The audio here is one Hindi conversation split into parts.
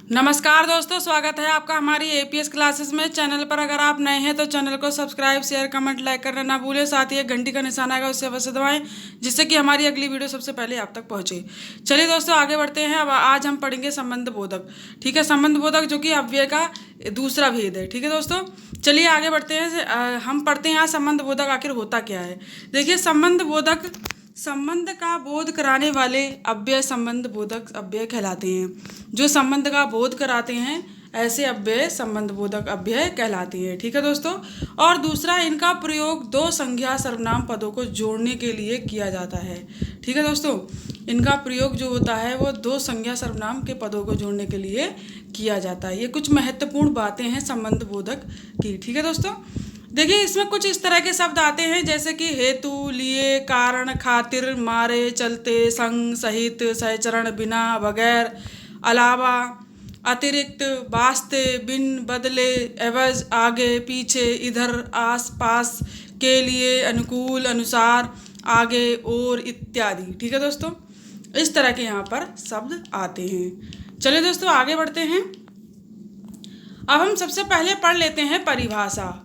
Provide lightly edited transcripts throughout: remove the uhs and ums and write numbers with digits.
नमस्कार दोस्तों, स्वागत है आपका हमारी एपीएस क्लासेस में। चैनल पर अगर आप नए हैं तो चैनल को सब्सक्राइब, शेयर, कमेंट, लाइक करना ना भूलें। साथ ही एक घंटी का निशान आएगा, उससे अवश्य दबाएं, जिससे कि हमारी अगली वीडियो सबसे पहले आप तक पहुंचे। चलिए दोस्तों, आगे बढ़ते हैं। अब आज हम पढ़ेंगे संबंध बोधक। ठीक है, संबंध बोधक जो कि अव्यय का दूसरा भेद है। ठीक है दोस्तों, चलिए आगे बढ़ते हैं। हम पढ़ते हैं आज संबंध बोधक आखिर होता क्या है। देखिए, संबंध बोधक संबंध का बोध कराने वाले अव्यय संबंध बोधक अव्यय कहलाते हैं। जो संबंध का बोध कराते हैं ऐसे अव्यय संबंध बोधक अव्यय कहलाते हैं। ठीक है दोस्तों, और दूसरा, इनका प्रयोग दो संज्ञा सर्वनाम पदों को जोड़ने के लिए किया जाता है। ठीक है दोस्तों, इनका प्रयोग जो होता है वो दो संज्ञा सर्वनाम के पदों को जोड़ने के लिए किया जाता है। ये कुछ महत्वपूर्ण बातें हैं संबंध बोधक की। ठीक है दोस्तों, देखिए इसमें कुछ इस तरह के शब्द आते हैं जैसे कि हेतु, लिए, कारण, खातिर, मारे, चलते, संग, सहित, सहचरण, बिना, बगैर, अलावा, अतिरिक्त, वास्ते, बिन, बदले, एवज, आगे, पीछे, इधर, आस पास, के लिए, अनुकूल, अनुसार, आगे, और इत्यादि। ठीक है दोस्तों, इस तरह के यहाँ पर शब्द आते हैं। चलिए दोस्तों आगे बढ़ते हैं। अब हम सबसे पहले पढ़ लेते हैं परिभाषा।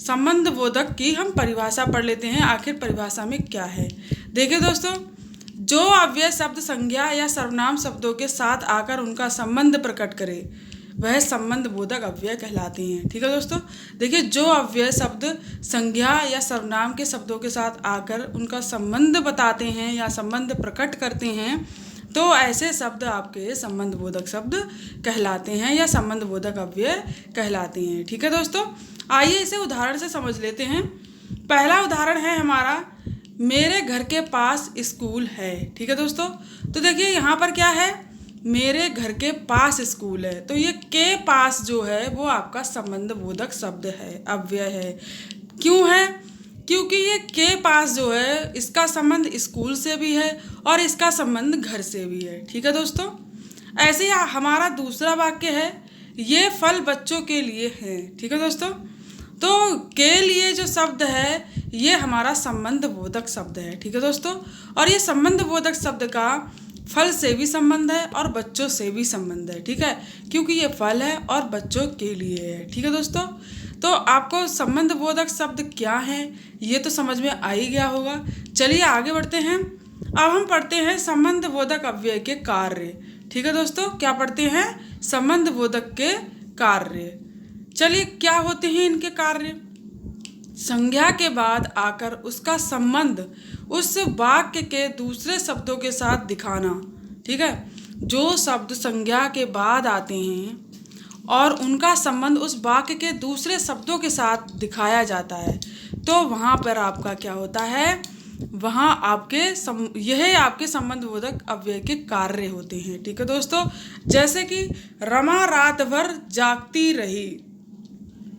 संबंध बोधक की हम परिभाषा पढ़ लेते हैं, आखिर परिभाषा में क्या है। देखिए दोस्तों, जो अव्यय शब्द संज्ञा या सर्वनाम शब्दों के साथ आकर उनका संबंध प्रकट करे वह संबंध बोधक अव्यय कहलाते हैं। ठीक है दोस्तों, देखिए जो अव्यय शब्द संज्ञा या सर्वनाम के शब्दों के साथ आकर उनका संबंध बताते हैं या संबंध प्रकट करते हैं तो ऐसे शब्द आपके संबंध बोधक शब्द कहलाते हैं या संबंध बोधक अव्यय कहलाते हैं। ठीक है दोस्तों, आइए इसे उदाहरण से समझ लेते हैं। पहला उदाहरण है हमारा, मेरे घर के पास स्कूल है। ठीक है दोस्तों, तो देखिए यहाँ पर क्या है, मेरे घर के पास स्कूल है, तो ये के पास जो है वो आपका संबंध बोधक शब्द है, अव्यय है। क्यों है? क्योंकि ये के पास जो है इसका संबंध स्कूल से भी है और इसका संबंध घर से भी है। ठीक है दोस्तों, ऐसे ही हमारा दूसरा वाक्य है, ये फल बच्चों के लिए है। ठीक है दोस्तों, तो के लिए जो शब्द है ये हमारा संबंध बोधक शब्द है। ठीक है दोस्तों, और ये संबंध बोधक शब्द का फल से भी संबंध है और बच्चों से भी संबंध है। ठीक है, क्योंकि ये फल है और बच्चों के लिए है। ठीक है दोस्तों, तो आपको संबंध बोधक शब्द क्या है ये तो समझ में आ ही गया होगा। चलिए आगे बढ़ते हैं। अब हम पढ़ते हैं संबंध बोधक अव्यय के कार्य। ठीक है दोस्तों, क्या पढ़ते हैं? संबंध बोधक के कार्य। चलिए, क्या होते हैं इनके कार्य? संज्ञा के बाद आकर उसका संबंध उस वाक्य के दूसरे शब्दों के साथ दिखाना। ठीक है, जो शब्द संज्ञा के बाद आते हैं और उनका संबंध उस वाक्य के दूसरे शब्दों के साथ दिखाया जाता है तो वहाँ पर आपका क्या होता है, वहाँ आपके यह आपके संबंध बोधक अव्यय के कार्य होते हैं। ठीक है दोस्तों, जैसे कि रमा रात भर जागती रही,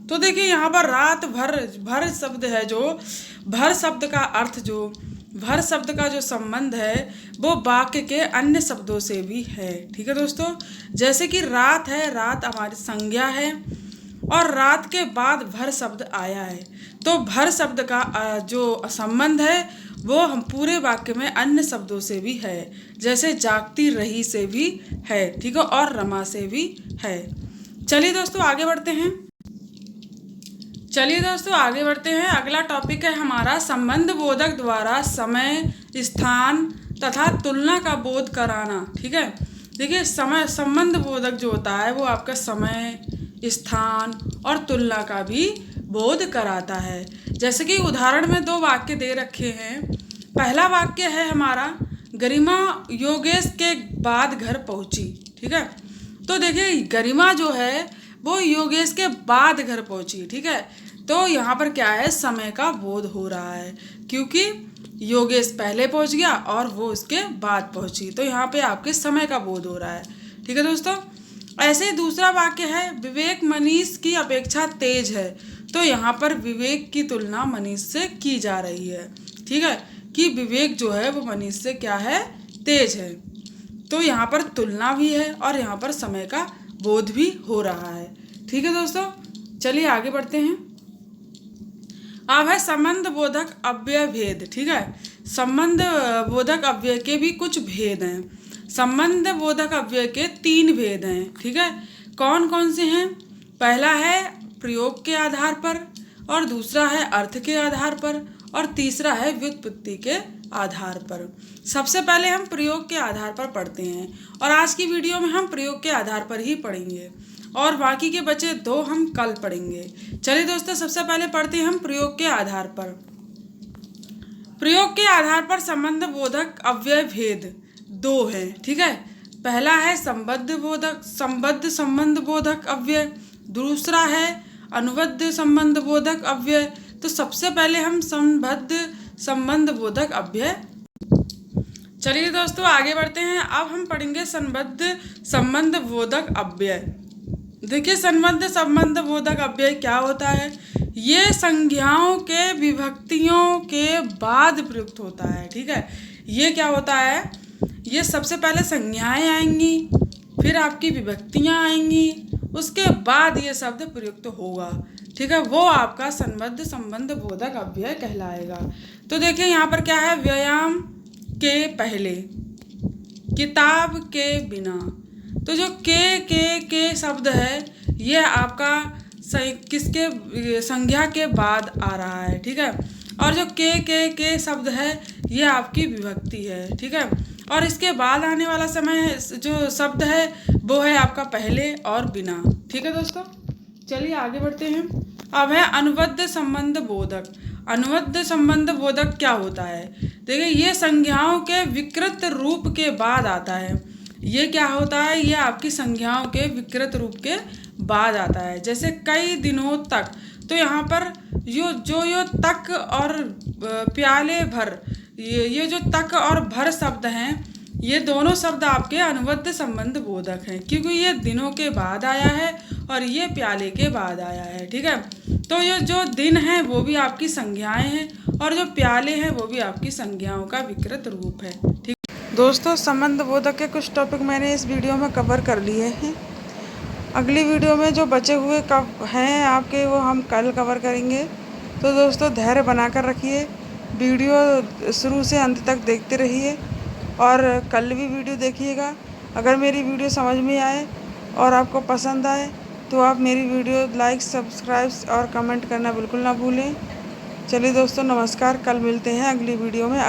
तो देखिए यहाँ पर रात भर, भर शब्द है जो भर शब्द का अर्थ, जो भर शब्द का जो संबंध है वो वाक्य के अन्य शब्दों से भी है। ठीक है दोस्तों, जैसे कि रात है, रात हमारी संज्ञा है और रात के बाद भर शब्द आया है तो भर शब्द का जो संबंध है वो हम पूरे वाक्य में अन्य शब्दों से भी है, जैसे जागती रही से भी है। ठीक है, और रमा से भी है। चलिए दोस्तों आगे बढ़ते हैं। अगला टॉपिक है हमारा संबंध बोधक द्वारा समय, स्थान तथा तुलना का बोध कराना। ठीक है, देखिए संबंध बोधक जो होता है वो आपका समय, स्थान और तुलना का भी बोध कराता है। जैसे कि उदाहरण में दो वाक्य दे रखे हैं। पहला वाक्य है हमारा, गरिमा योगेश के बाद घर पहुंची। ठीक है, तो देखिए गरिमा जो है वो योगेश के बाद घर पहुंची। ठीक है, तो यहाँ पर क्या है, समय का बोध हो रहा है क्योंकि योगेश पहले पहुंच गया और वो उसके बाद पहुंची, तो यहाँ पे आपके समय का बोध हो रहा है। ठीक है दोस्तों, ऐसे ही दूसरा वाक्य है, विवेक मनीष की अपेक्षा तेज है, तो यहाँ पर विवेक की तुलना मनीष से की जा रही है। ठीक है, कि विवेक जो है वो मनीष से क्या है, तेज है, तो यहाँ पर तुलना भी है और यहाँ पर समय का बोध भी हो रहा है। ठीक है दोस्तों, चलिए आगे बढ़ते हैं। अब है संबंध बोधक अव्यय भेद। ठीक है, संबंध बोधक अव्यय के भी कुछ भेद हैं। संबंध बोधक अव्यय के 3 भेद हैं। ठीक है, कौन कौन से हैं? पहला है प्रयोग के आधार पर, और दूसरा है अर्थ के आधार पर, और तीसरा है व्युत्पत्ति के आधार पर। सबसे पहले हम प्रयोग के आधार पर पढ़ते हैं, और आज की वीडियो में हम प्रयोग के आधार पर ही पढ़ेंगे, और बाकी के बचे 2 हम कल पढ़ेंगे। चलिए दोस्तों, सबसे पहले पढ़ते हैं हम प्रयोग के आधार पर। प्रयोग के आधार पर संबंध बोधक अव्यय भेद 2 हैं। ठीक है, पहला है संबद्ध संबंध बोधक अव्यय, दूसरा है अनुबद्ध संबंध बोधक अव्यय। तो सबसे पहले हम संबद्ध संबंध बोधक अव्यय। चलिए दोस्तों, आगे बढ़ते हैं। अब हम पढ़ेंगे संबद्ध संबंध बोधक अव्यय। देखिए, संबद्ध संबंध बोधक अव्यय क्या होता है? ये संज्ञाओं के विभक्तियों के बाद प्रयुक्त होता है। ठीक है, ये क्या होता है? ये सबसे पहले संज्ञाएं आएंगी, फिर आपकी विभक्तियां आएंगी, उसके बाद ये शब्द प्रयुक्त होगा। ठीक है, वो आपका संबद्ध संबंध बोधक अव्यय कहलाएगा। तो देखिए यहाँ पर क्या है? व्यायाम के पहले, किताब के बिना। तो जो के शब्द है, ये आपका किसके संज्ञा के बाद आ रहा है। ठीक है, और जो के शब्द है, ये आपकी विभक्ति है। ठीक है, और इसके बाद आने वाला समय जो शब्द है वो है आपका पहले और बिना। ठीक है दोस्तों, चलिए आगे बढ़ते हैं। अब है अनुबद्ध संबंध बोधक। अनुबद्ध संबंध बोधक क्या होता है? देखिए, ये संज्ञाओं के विकृत रूप के बाद आता है। ये क्या होता है? ये आपकी संज्ञाओं के विकृत रूप के बाद आता है। जैसे कई दिनों तक, तो यहाँ पर यो तक और प्याले भर, ये जो तक और भर शब्द हैं, ये दोनों शब्द आपके अनुबद्ध संबंध बोधक हैं, क्योंकि ये दिनों के बाद आया है और ये प्याले के बाद आया है। ठीक है, तो ये जो दिन है वो भी आपकी संज्ञाएं हैं, और जो प्याले हैं वो भी आपकी संज्ञाओं का विकृत रूप है। ठीक दोस्तों, संबंध बोधक के कुछ टॉपिक मैंने इस वीडियो में कवर कर लिए हैं। अगली वीडियो में जो बचे हुए हैं आपके, वो हम कल कवर करेंगे। तो दोस्तों, धैर्य बनाकर रखिए, वीडियो शुरू से अंत तक देखते रहिए, और कल भी वीडियो देखिएगा। अगर मेरी वीडियो समझ में आए और आपको पसंद आए तो आप मेरी वीडियो लाइक, सब्सक्राइब और कमेंट करना बिल्कुल ना भूलें। चलिए दोस्तों, नमस्कार। कल मिलते हैं अगली वीडियो में।